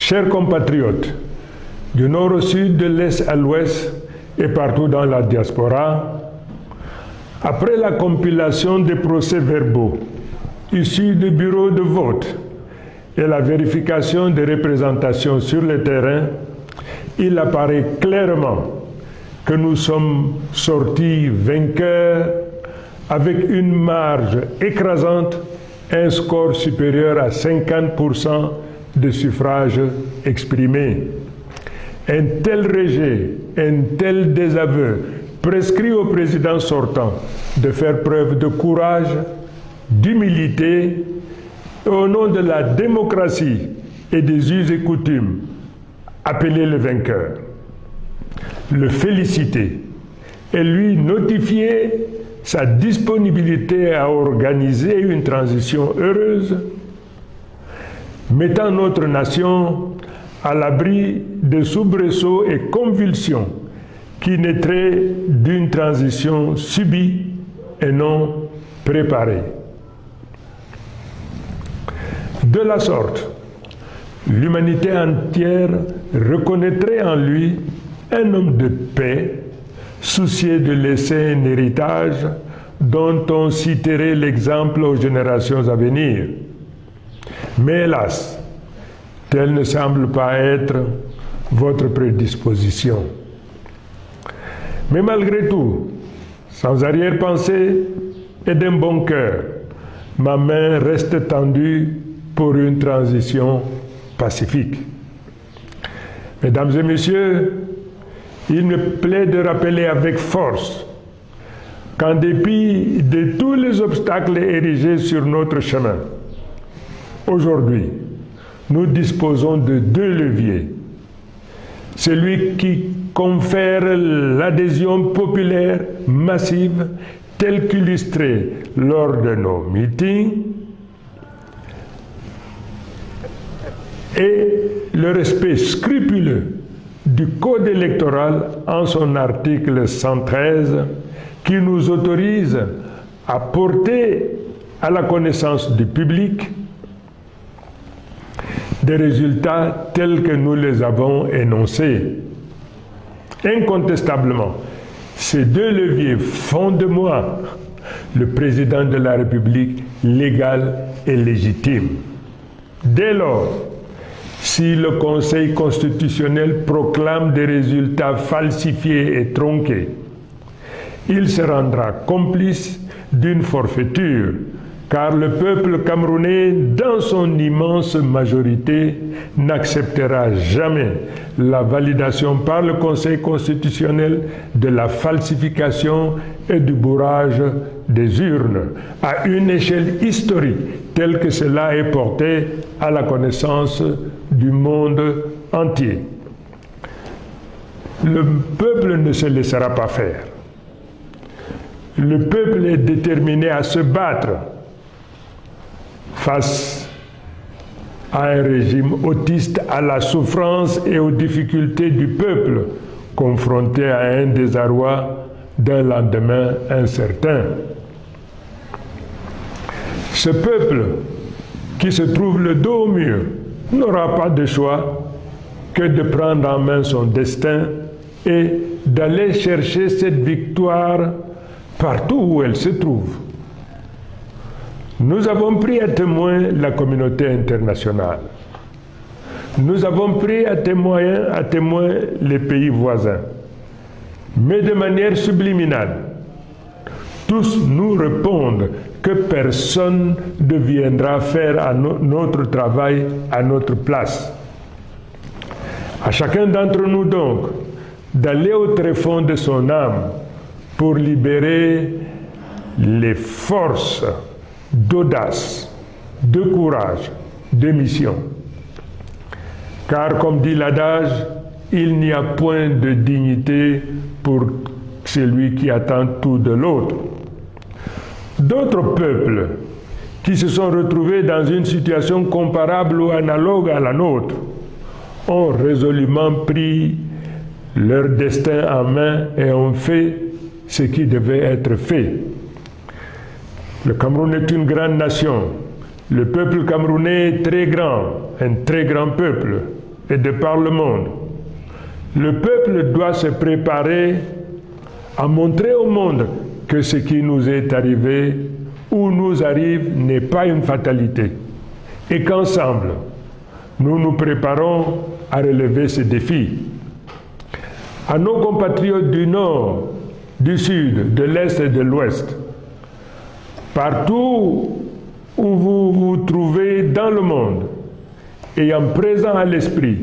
Chers compatriotes, du nord au sud, de l'est à l'ouest et partout dans la diaspora, après la compilation des procès-verbaux issus du bureau de vote et la vérification des représentations sur le terrain, il apparaît clairement que nous sommes sortis vainqueurs avec une marge écrasante, un score supérieur à 50% de suffrages exprimés. Un tel rejet, un tel désaveu prescrit au président sortant de faire preuve de courage, d'humilité et au nom de la démocratie et des us et coutumes, appeler le vainqueur, le féliciter et lui notifier sa disponibilité à organiser une transition heureuse, mettant notre nation à l'abri de soubresauts et convulsions qui naîtraient d'une transition subie et non préparée. De la sorte, l'humanité entière reconnaîtrait en lui un homme de paix, soucieux de laisser un héritage dont on citerait l'exemple aux générations à venir. Mais hélas, telle ne semble pas être votre prédisposition. Mais malgré tout, sans arrière-pensée et d'un bon cœur, ma main reste tendue pour une transition pacifique. Mesdames et messieurs, il me plaît de rappeler avec force qu'en dépit de tous les obstacles érigés sur notre chemin, aujourd'hui, nous disposons de deux leviers. Celui qui confère l'adhésion populaire massive telle qu'illustrée lors de nos meetings et le respect scrupuleux du Code électoral en son article 113 qui nous autorise à porter à la connaissance du public des résultats tels que nous les avons énoncés. Incontestablement, ces deux leviers font de moi le président de la République légal et légitime. Dès lors, si le Conseil constitutionnel proclame des résultats falsifiés et tronqués, il se rendra complice d'une forfaiture, car le peuple camerounais, dans son immense majorité, n'acceptera jamais la validation par le Conseil constitutionnel de la falsification et du bourrage des urnes à une échelle historique telle que cela est porté à la connaissance du monde entier. Le peuple ne se laissera pas faire. Le peuple est déterminé à se battre face à un régime autiste, à la souffrance et aux difficultés du peuple, confronté à un désarroi d'un lendemain incertain. Ce peuple, qui se trouve le dos au mur, n'aura pas de choix que de prendre en main son destin et d'aller chercher cette victoire partout où elle se trouve. Nous avons pris à témoin la communauté internationale. Nous avons pris à témoin les pays voisins. Mais de manière subliminale, tous nous répondent que personne ne viendra faire notre travail à notre place. À chacun d'entre nous donc d'aller au tréfonds de son âme pour libérer les forces d'audace, de courage, de mission. Car comme dit l'adage, il n'y a point de dignité pour celui qui attend tout de l'autre. D'autres peuples qui se sont retrouvés dans une situation comparable ou analogue à la nôtre ont résolument pris leur destin en main et ont fait ce qui devait être fait. Le Cameroun est une grande nation. Le peuple camerounais est très grand, un très grand peuple. et de par le monde. Le peuple doit se préparer à montrer au monde que ce qui nous est arrivé ou nous arrive n'est pas une fatalité et qu'ensemble, nous nous préparons à relever ces défis. À nos compatriotes du Nord, du Sud, de l'Est et de l'Ouest, partout où vous vous trouvez dans le monde, ayant présent à l'esprit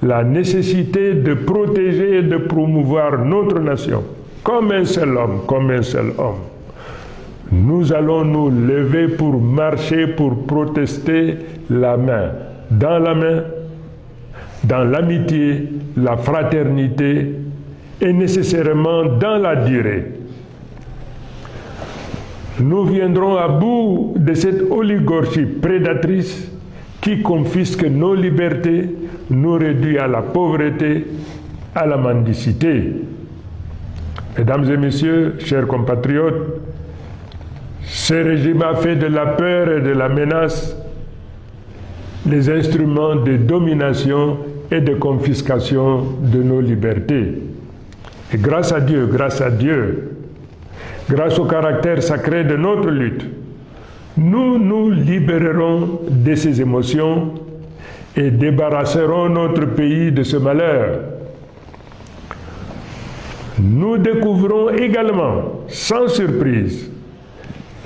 la nécessité de protéger et de promouvoir notre nation, comme un seul homme, nous allons nous lever pour marcher, pour protester la main, dans l'amitié, la fraternité et nécessairement dans la durée. Nous viendrons à bout de cette oligarchie prédatrice qui confisque nos libertés, nous réduit à la pauvreté, à la mendicité. Mesdames et messieurs, chers compatriotes, ce régime a fait de la peur et de la menace les instruments de domination et de confiscation de nos libertés. Et grâce à Dieu, grâce au caractère sacré de notre lutte, nous nous libérerons de ces émotions et débarrasserons notre pays de ce malheur. Nous découvrons également, sans surprise,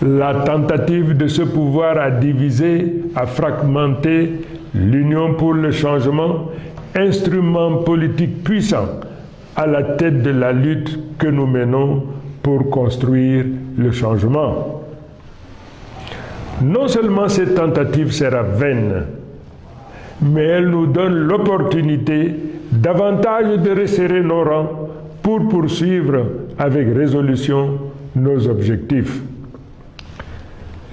la tentative de ce pouvoir à diviser, à fragmenter l'Union pour le changement, instrument politique puissant à la tête de la lutte que nous menons pour construire le changement. Non seulement cette tentative sera vaine, mais elle nous donne l'opportunité davantage de resserrer nos rangs pour poursuivre avec résolution nos objectifs.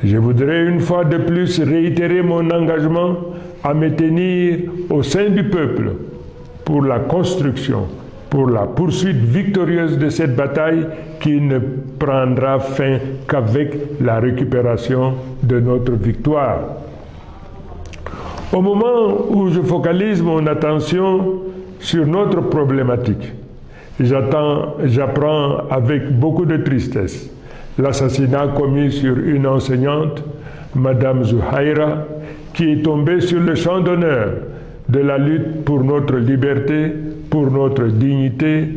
Je voudrais une fois de plus réitérer mon engagement à me tenir au sein du peuple pour la construction, pour la poursuite victorieuse de cette bataille qui ne prendra fin qu'avec la récupération de notre victoire. Au moment où je focalise mon attention sur notre problématique, j'apprends avec beaucoup de tristesse l'assassinat commis sur une enseignante, Madame Zouhaïra, qui est tombée sur le champ d'honneur de la lutte pour notre liberté, pour notre dignité,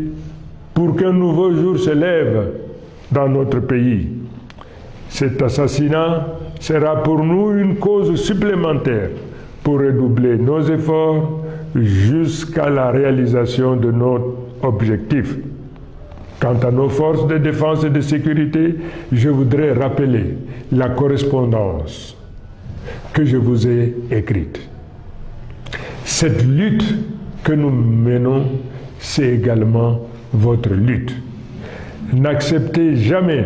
pour qu'un nouveau jour se lève dans notre pays. Cet assassinat sera pour nous une cause supplémentaire pour redoubler nos efforts jusqu'à la réalisation de notre objectif. Quant à nos forces de défense et de sécurité, je voudrais rappeler la correspondance que je vous ai écrite. Cette lutte que nous menons, c'est également votre lutte. N'acceptez jamais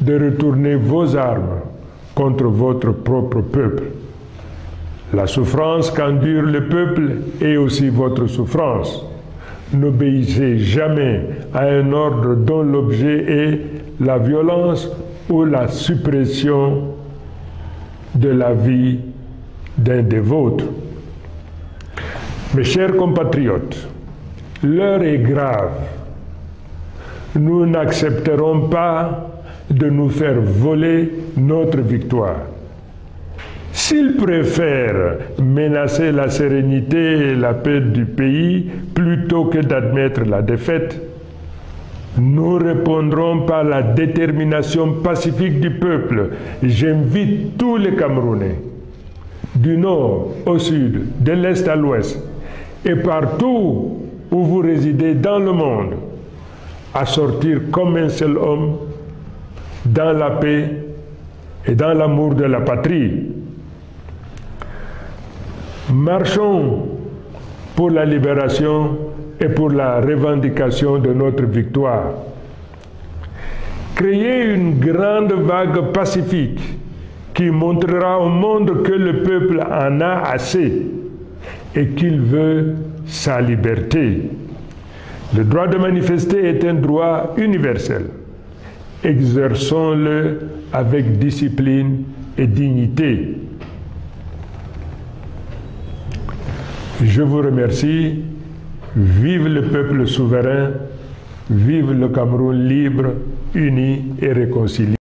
de retourner vos armes contre votre propre peuple. La souffrance qu'endure le peuple est aussi votre souffrance. N'obéissez jamais à un ordre dont l'objet est la violence ou la suppression de la vie d'un des vôtres. Mes chers compatriotes, l'heure est grave. Nous n'accepterons pas de nous faire voler notre victoire. S'ils préfèrent menacer la sérénité et la paix du pays plutôt que d'admettre la défaite, nous répondrons par la détermination pacifique du peuple. J'invite tous les Camerounais, du nord au sud, de l'est à l'ouest, et partout où vous résidez dans le monde, à sortir comme un seul homme dans la paix et dans l'amour de la patrie. Marchons pour la libération et pour la revendication de notre victoire. Créez une grande vague pacifique qui montrera au monde que le peuple en a assez et qu'il veut sa liberté. Le droit de manifester est un droit universel. Exerçons-le avec discipline et dignité. Je vous remercie. Vive le peuple souverain. Vive le Cameroun libre, uni et réconcilié.